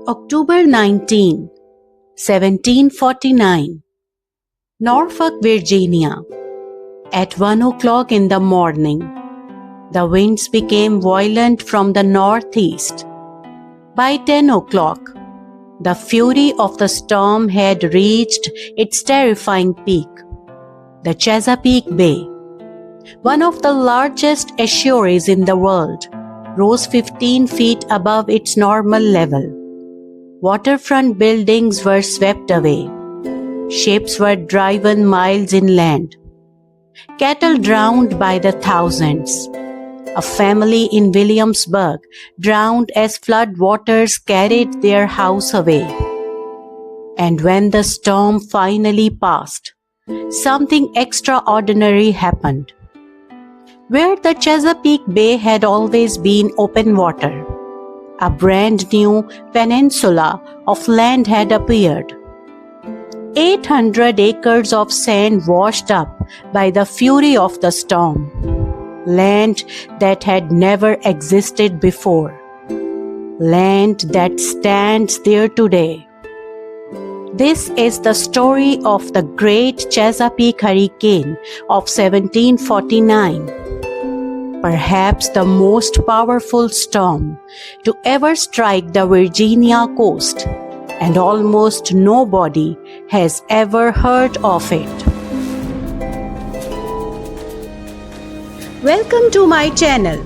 October 19, 1749, Norfolk, Virginia. At 1 o'clock in the morning, the winds became violent from the northeast. By 10 o'clock, the fury of the storm had reached its terrifying peak. The Chesapeake Bay, one of the largest estuaries in the world, rose 15 feet above its normal level. Waterfront buildings were swept away. Ships were driven miles inland. Cattle drowned by the thousands. A family in Williamsburg drowned as flood waters carried their house away. And when the storm finally passed, something extraordinary happened. Where the Chesapeake Bay had always been open water, a brand new peninsula of land had appeared. 800 acres of sand washed up by the fury of the storm. Land that had never existed before. Land that stands there today. This is the story of the great Chesapeake Hurricane of 1749. Perhaps the most powerful storm to ever strike the Virginia coast, and almost nobody has ever heard of it. Welcome to my channel,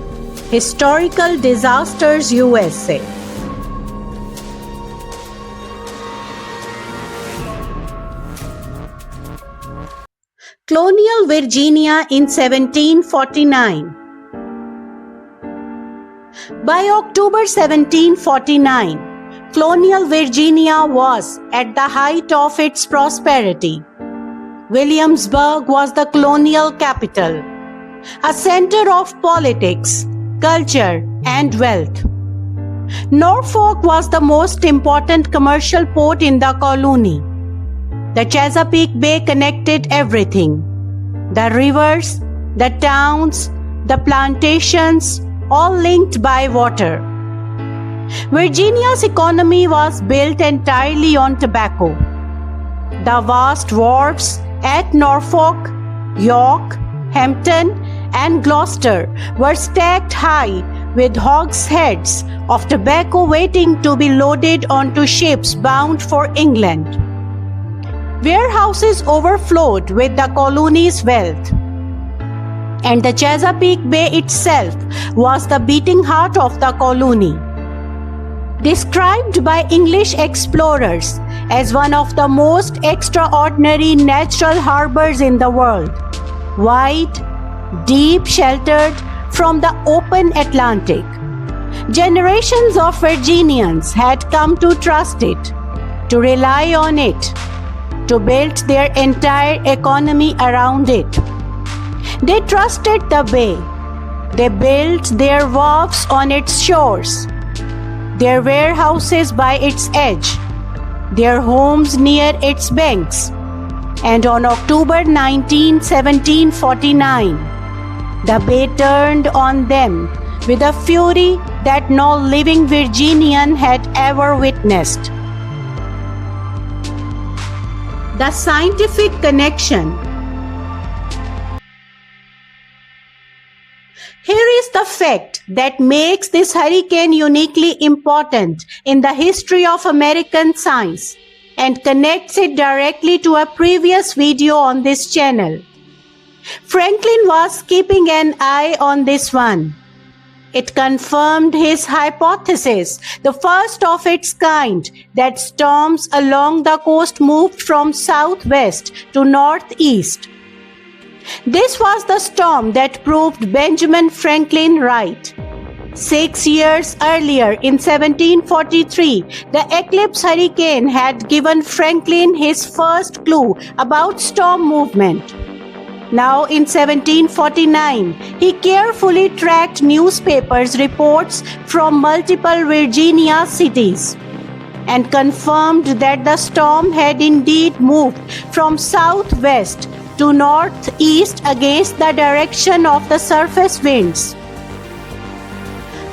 Historical Disasters USA. Colonial, Virginia in 1749. By October 1749, Colonial, Virginia was at the height of its prosperity. Williamsburg was the colonial capital, a center of politics, culture, and wealth. Norfolk was the most important commercial port in the colony. The Chesapeake Bay connected everything: the rivers, the towns, the plantations, all linked by water. Virginia's economy was built entirely on tobacco. The vast wharves at Norfolk, York, Hampton, and Gloucester were stacked high with hogsheads of tobacco waiting to be loaded onto ships bound for England. Warehouses overflowed with the colony's wealth. And the Chesapeake Bay itself was the beating heart of the colony. Described by English explorers as one of the most extraordinary natural harbors in the world, wide, deep, sheltered from the open Atlantic. Generations of Virginians had come to trust it, to rely on it, to build their entire economy around it. They trusted the bay. They built their wharves on its shores, their warehouses by its edge, their homes near its banks. And on October 19, 1749, the bay turned on them with a fury that no living Virginian had ever witnessed. The scientific connection. Here is the fact that makes this hurricane uniquely important in the history of American science and connects it directly to a previous video on this channel. Franklin was keeping an eye on this one. It confirmed his hypothesis, the first of its kind, that storms along the coast moved from southwest to northeast. This was the storm that proved Benjamin Franklin right. 6 years earlier, in 1743, the eclipse hurricane had given Franklin his first clue about storm movement. Now in 1749, he carefully tracked newspapers' reports from multiple Virginia cities and confirmed that the storm had indeed moved from southwest to northeast against the direction of the surface winds.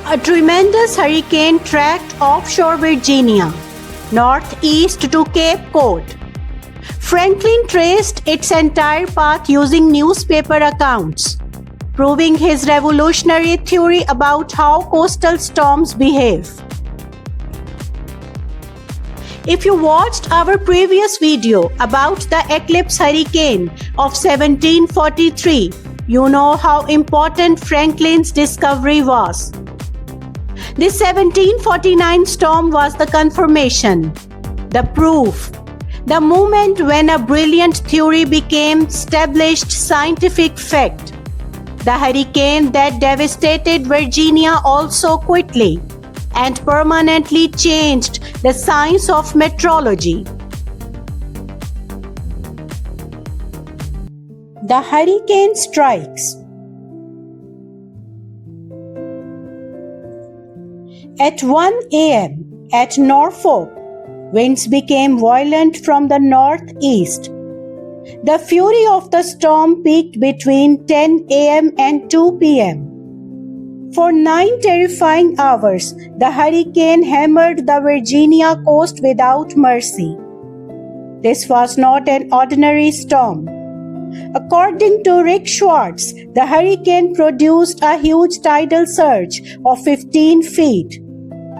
A tremendous hurricane tracked offshore Virginia, northeast to Cape Cod. Franklin traced its entire path using newspaper accounts, proving his revolutionary theory about how coastal storms behave. If you watched our previous video about the eclipse hurricane of 1743, you know how important Franklin's discovery was. The 1749 storm was the confirmation, the proof, the moment when a brilliant theory became established scientific fact. The hurricane that devastated Virginia also quickly and permanently changed the science of meteorology. The hurricane strikes. At 1 a.m. at Norfolk, winds became violent from the northeast. The fury of the storm peaked between 10 a.m. and 2 p.m. For 9 terrifying hours, the hurricane hammered the Virginia coast without mercy. This was not an ordinary storm. According to Rick Schwartz, the hurricane produced a huge tidal surge of 15 feet.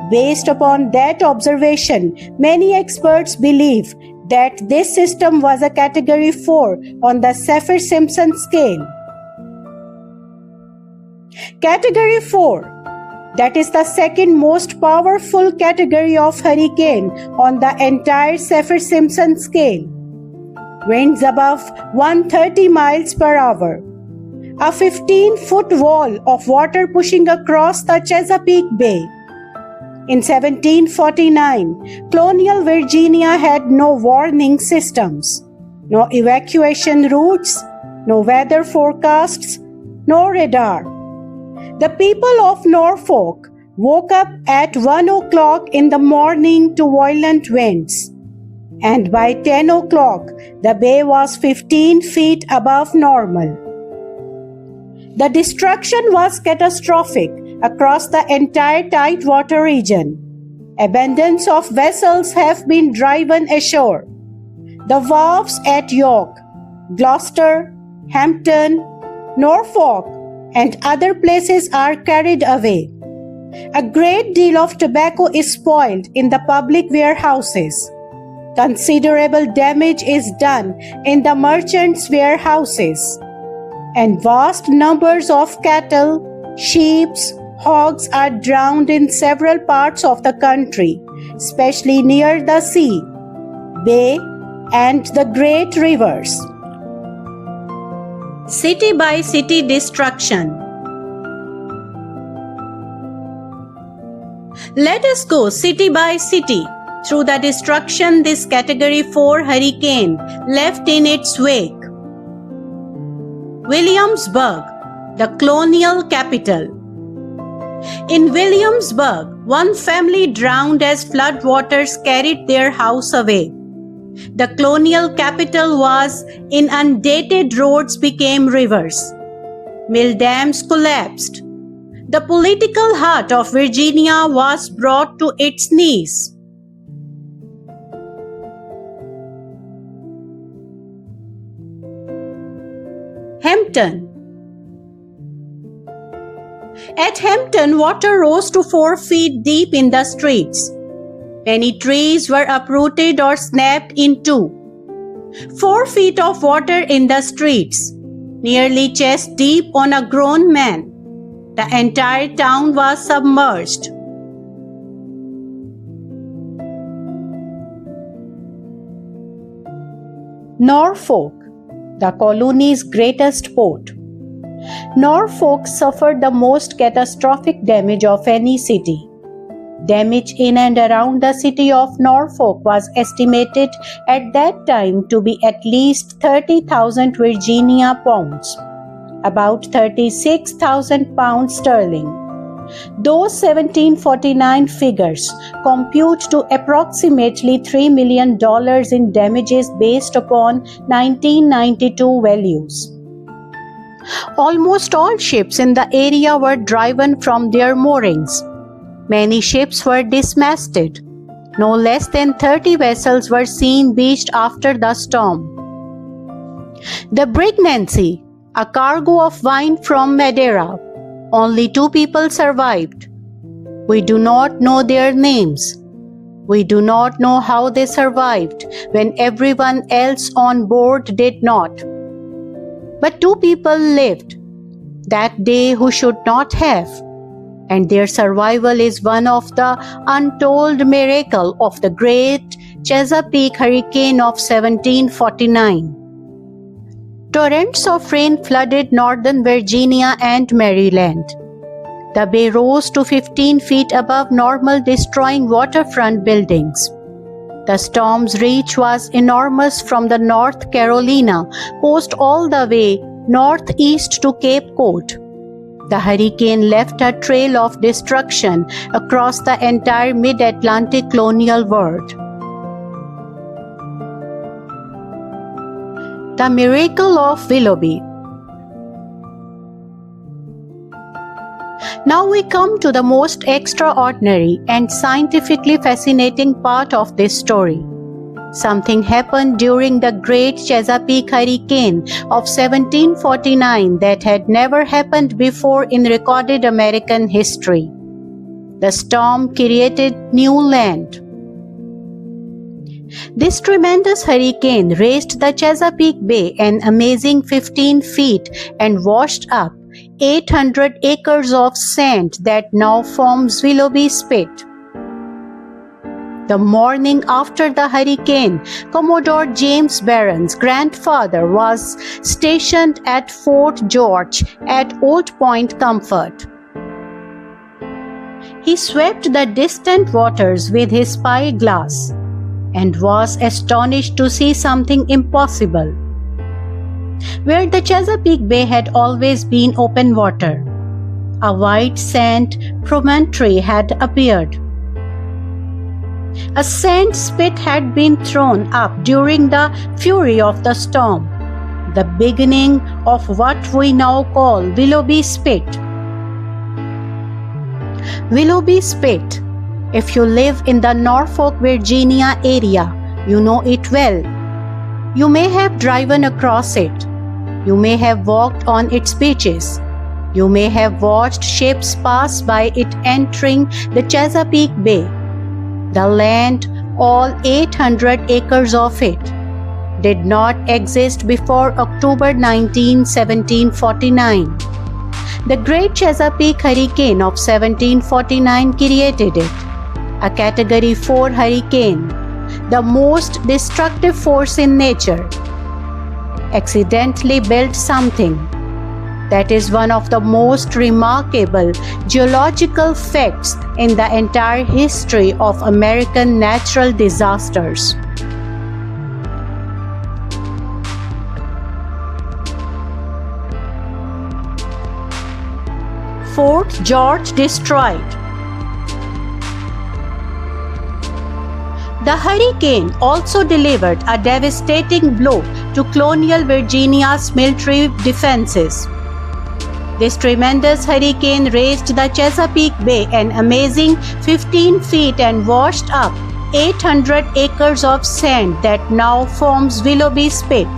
Based upon that observation, many experts believe that this system was a Category 4 on the Saffir-Simpson scale. Category 4, that is the second most powerful category of hurricane on the entire Saffir-Simpson scale. Winds above 130 miles per hour. A 15-foot wall of water pushing across the Chesapeake Bay. In 1749, Colonial Virginia had no warning systems, no evacuation routes, no weather forecasts, no radar. The people of Norfolk woke up at 1 o'clock in the morning to violent winds, and by 10 o'clock, the bay was 15 feet above normal. The destruction was catastrophic across the entire tidewater region. Abundance of vessels have been driven ashore. The wharves at York, Gloucester, Hampton, Norfolk, and other places are carried away. A great deal of tobacco is spoiled in the public warehouses. Considerable damage is done in the merchants' warehouses. And vast numbers of cattle, sheep, hogs are drowned in several parts of the country, especially near the sea, bay, and the great rivers. City by city destruction. Let us go city by city through the destruction this Category 4 hurricane left in its wake. Williamsburg, the colonial capital. In Williamsburg, one family drowned as floodwaters carried their house away. The colonial capital was inundated, roads became rivers. Mill dams collapsed. The political heart of Virginia was brought to its knees. Hampton. At Hampton, water rose to 4 feet deep in the streets. Many trees were uprooted or snapped in two. 4 feet of water in the streets, nearly chest deep on a grown man. The entire town was submerged. Norfolk, the colony's greatest port. Norfolk suffered the most catastrophic damage of any city. Damage in and around the city of Norfolk was estimated at that time to be at least 30,000 Virginia pounds, about 36,000 pounds sterling. Those 1749 figures compute to approximately $3 million in damages based upon 1992 values. Almost all ships in the area were driven from their moorings. Many ships were dismasted. No less than 30 vessels were seen beached after the storm. The brig Nancy, a cargo of wine from Madeira. Only 2 people survived. We do not know their names. We do not know how they survived when everyone else on board did not. But 2 people lived that day who should not have, and their survival is one of the untold miracles of the great Chesapeake Hurricane of 1749. Torrents of rain flooded northern Virginia and Maryland. The bay rose to 15 feet above normal, destroying waterfront buildings. The storm's reach was enormous from the North Carolina coast all the way northeast to Cape Cod. The hurricane left a trail of destruction across the entire mid-Atlantic colonial world. The miracle of Willoughby. Now we come to the most extraordinary and scientifically fascinating part of this story. Something happened during the Great Chesapeake Hurricane of 1749 that had never happened before in recorded American history. The storm created new land. This tremendous hurricane raised the Chesapeake Bay an amazing 15 feet and washed up 800 acres of sand that now forms Willoughby Spit. The morning after the hurricane, Commodore James Barron's grandfather was stationed at Fort George at Old Point Comfort. He swept the distant waters with his spyglass and was astonished to see something impossible. Where the Chesapeake Bay had always been open water, a white sand promontory had appeared. A sand spit had been thrown up during the fury of the storm, the beginning of what we now call Willoughby Spit. Willoughby Spit. If you live in the Norfolk, Virginia area, you know it well. You may have driven across it. You may have walked on its beaches. You may have watched ships pass by it entering the Chesapeake Bay. The land, all 800 acres of it, did not exist before October 19, 1749. The Great Chesapeake Hurricane of 1749 created it, a Category 4 hurricane, the most destructive force in nature. Accidentally built something that is one of the most remarkable geological facts in the entire history of American natural disasters. Fort George destroyed. The hurricane also delivered a devastating blow to Colonial Virginia's military defenses. This tremendous hurricane raised the Chesapeake Bay an amazing 15 feet and washed up 800 acres of sand that now forms Willoughby Spit.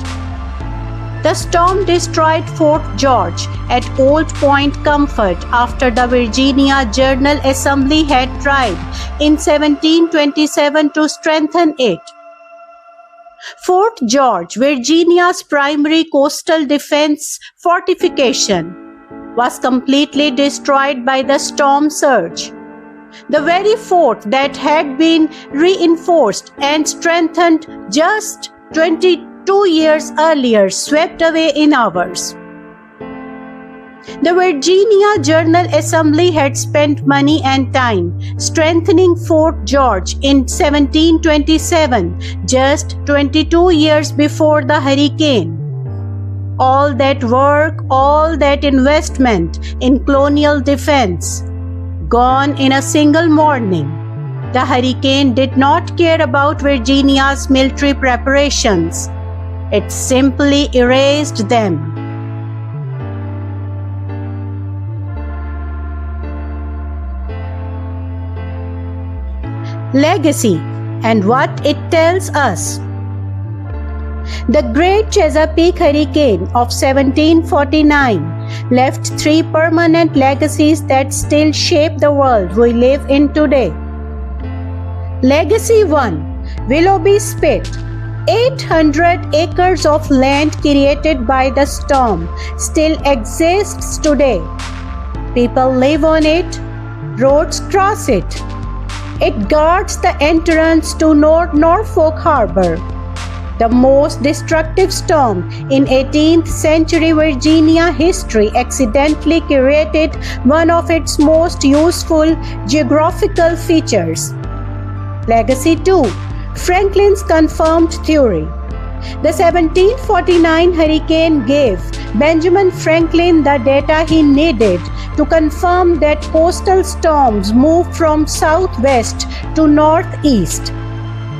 The storm destroyed Fort George at Old Point Comfort after the Virginia General Assembly had tried in 1727 to strengthen it. Fort George, Virginia's primary coastal defense fortification, was completely destroyed by the storm surge. The very fort that had been reinforced and strengthened just 22 years earlier swept away in hours. The Virginia General Assembly had spent money and time strengthening Fort George in 1727, just 22 years before the hurricane. All that work, all that investment in colonial defense, gone in a single morning. The hurricane did not care about Virginia's military preparations. It simply erased them. Legacy and what it tells us. The Great Chesapeake Hurricane of 1749 left three permanent legacies that still shape the world we live in today. Legacy 1. Willoughby Spit. 800 acres of land created by the storm still exists today. People live on it, roads cross it. It guards the entrance to Norfolk Harbor. The most destructive storm in 18th century Virginia history accidentally created one of its most useful geographical features. Legacy 2. Franklin's confirmed theory. The 1749 hurricane gave Benjamin Franklin the data he needed to confirm that coastal storms move from southwest to northeast.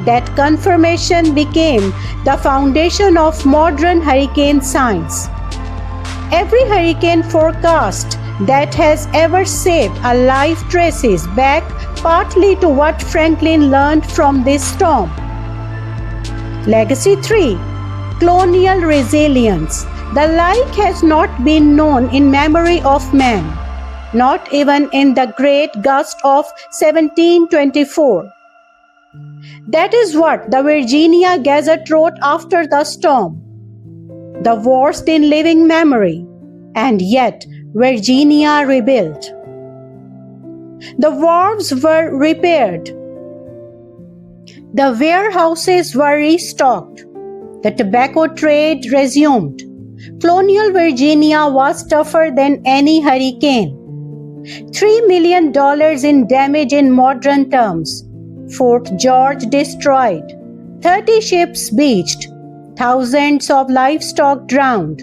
That confirmation became the foundation of modern hurricane science. Every hurricane forecast that has ever saved a life traces back partly to what Franklin learned from this storm. Legacy 3. Colonial resilience. The like has not been known in memory of man, not even in the great gust of 1724. That is what the Virginia Gazette wrote after the storm. The worst in living memory, and yet Virginia rebuilt. The wharves were repaired. The warehouses were restocked. The tobacco trade resumed. Colonial Virginia was tougher than any hurricane. $3 million in damage in modern terms. Fort George destroyed. 30 ships beached. Thousands of livestock drowned.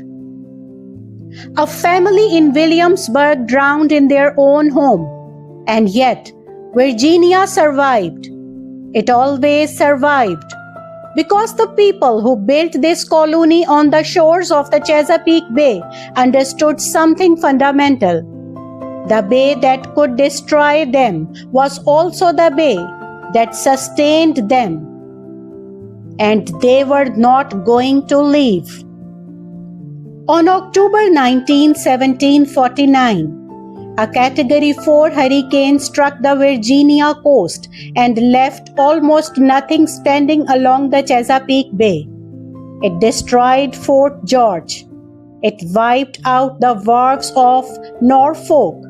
A family in Williamsburg drowned in their own home. And yet, Virginia survived. It always survived. Because the people who built this colony on the shores of the Chesapeake Bay understood something fundamental. The bay that could destroy them was also the bay that sustained them. And they were not going to leave. On October 19, 1749, a Category 4 hurricane struck the Virginia coast and left almost nothing standing along the Chesapeake Bay. It destroyed Fort George. It wiped out the wharves of Norfolk,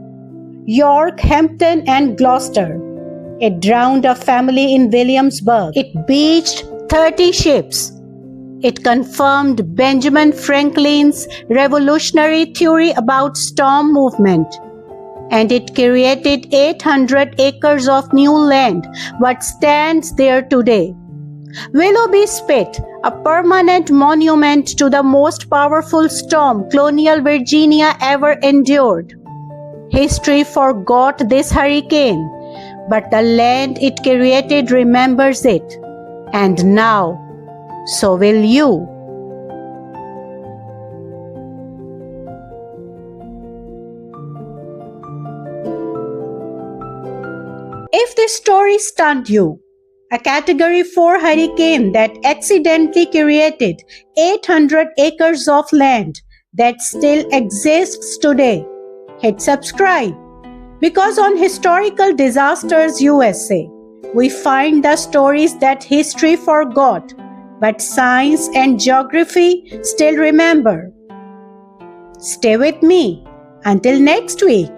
York, Hampton, and Gloucester. It drowned a family in Williamsburg. It beached 30 ships. It confirmed Benjamin Franklin's revolutionary theory about storm movement. And it created 800 acres of new land, what stands there today. Willoughby Spit, a permanent monument to the most powerful storm Colonial Virginia ever endured. History forgot this hurricane, but the land it created remembers it. And now, so will you. If this story stunned you, a Category 4 hurricane that accidentally created 800 acres of land that still exists today, hit subscribe. Because on Historical Disasters USA, we find the stories that history forgot, but science and geography still remember. Stay with me until next week.